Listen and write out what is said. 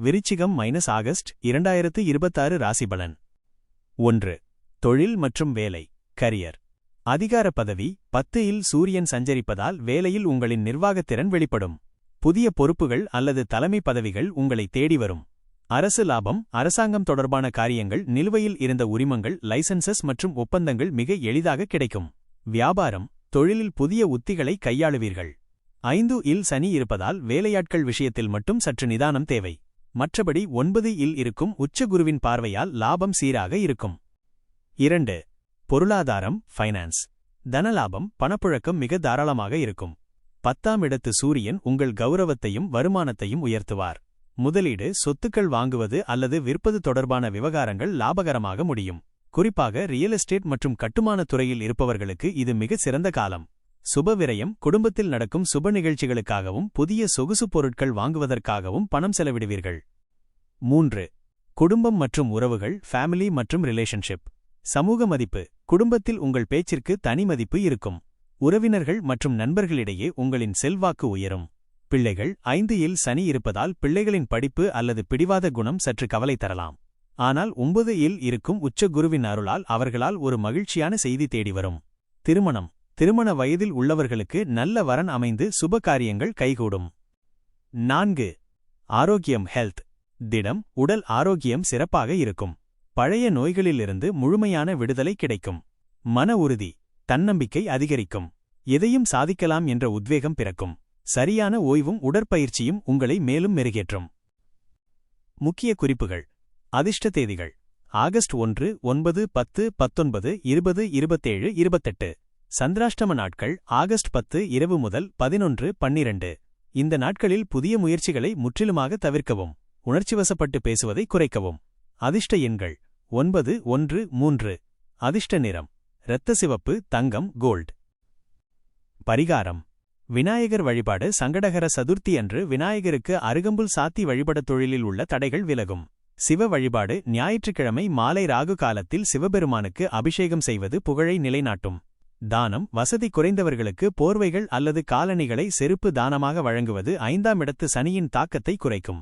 விருச்சிகம் -ஆகஸ்ட் 2026 ராசிபலன். 1. தொழில் மற்றும் வேலை. கரியர். அதிகார பதவி. 10 இல் சூரியன் சஞ்சரிப்பதால் வேலையில் உங்களின் நிர்வாகத்திறன் வெளிப்படும். புதிய பொறுப்புகள் அல்லது தலைமை பதவிகள் உங்களை தேடி வரும். அரசு லாபம். அரசாங்கம் தொடர்பான காரியங்கள், நிலுவையில் இருந்த உரிமங்கள், லைசன்சஸ் மற்றும் ஒப்பந்தங்கள் மிக எளிதாக கிடைக்கும். வியாபாரம். தொழிலில் புதிய உத்திகளை கையாளுவீர்கள். 5 இல் சனி இருப்பதால் வேலையாட்கள் விஷயத்தில் மட்டும் சற்று நிதானம் தேவை. மற்றபடி 9 இல் இருக்கும் உச்சகுருவின் பார்வையால் லாபம் சீராக இருக்கும். 2. பொருளாதாரம். ஃபைனான்ஸ். தனலாபம். பணப்புழக்கம் மிக தாராளமாக இருக்கும். 10ஆம் இடத்து சூரியன் உங்கள் கௌரவத்தையும் வருமானத்தையும் உயர்த்துவார். முதலீடு, சொத்துக்கள் வாங்குவது அல்லது விற்பது தொடர்பான விவகாரங்கள் லாபகரமாக முடியும். குறிப்பாக ரியல் எஸ்டேட் மற்றும் கட்டுமான துறையில் இருப்பவர்களுக்கு இது மிக சிறந்த காலம். சுபவிரயம். குடும்பத்தில் நடக்கும் சுப நிகழ்ச்சிகளுக்காகவும் புதிய சொகுசு பொருட்கள் வாங்குவதற்காகவும் பணம் செலவிடுவீர்கள். 3. குடும்பம் மற்றும் உறவுகள். ஃபேமிலி மற்றும் ரிலேஷன்ஷிப். சமூக மதிப்பு. குடும்பத்தில் உங்கள் பேச்சிற்கு தனி மதிப்பு இருக்கும். உறவினர்கள் மற்றும் நண்பர்களிடையே உங்களின் செல்வாக்கு உயரும். பிள்ளைகள். 5 இல் சனி இருப்பதால் பிள்ளைகளின் படிப்பு அல்லது பிடிவாத குணம் சற்று கவலை தரலாம். ஆனால் 9 இல் இருக்கும் உச்ச குருவின் அருளால் அவர்களால் ஒரு மகிழ்ச்சியான செய்தி தேடி வரும். திருமணம். திருமண வயதில் உள்ளவர்களுக்கு நல்ல வரன் அமைந்து சுப காரியங்கள் கைகூடும். 4. ஆரோக்கியம். ஹெல்த். திடம். உடல் ஆரோக்கியம் சிறப்பாக இருக்கும். பழைய நோய்களிலிருந்து முழுமையான விடுதலை கிடைக்கும். மன உறுதி. தன்னம்பிக்கை அதிகரிக்கும். எதையும் சாதிக்கலாம் என்ற உத்வேகம் பிறக்கும். சரியான ஓய்வும் உடற்பயிற்சியும் உங்களை மேலும் மெருகேற்றும். முக்கிய குறிப்புகள். அதிர்ஷ்ட தேதிகள். ஆகஸ்ட் 1, 9, 10, 19, 20, 27, 28. சந்திராஷ்டம நாட்கள் ஆகஸ்ட் 10 இரவு முதல் 11, 12. இந்த நாட்களில் புதிய முயற்சிகளை முற்றிலுமாக தவிர்க்கவும். உணர்ச்சிவசப்பட்டு பேசுவதை குறைக்கவும். அதிர்ஷ்ட எண்கள் 9, 1, 3. அதிர்ஷ்ட நிறம் இரத்த சிவப்பு, தங்கம், கோல்ட். பரிகாரம். விநாயகர் வழிபாடு. சங்கடகர சதுர்த்தி அன்று விநாயகருக்கு அருகம்புல் சாத்தி வழிபட தொழிலில் உள்ள தடைகள் விலகும். சிவ வழிபாடு. ஞாயிற்றுக்கிழமை மாலை ராகு காலத்தில் சிவபெருமானுக்கு அபிஷேகம் செய்வது புகழை நிலைநாட்டும். தானம். வசதி குறைந்தவர்களுக்கு போர்வைகள் அல்லது காலணிகளை செருப்பு தானமாக வழங்குவது 5ஆம் இடத்து சனியின் தாக்கத்தை குறைக்கும்.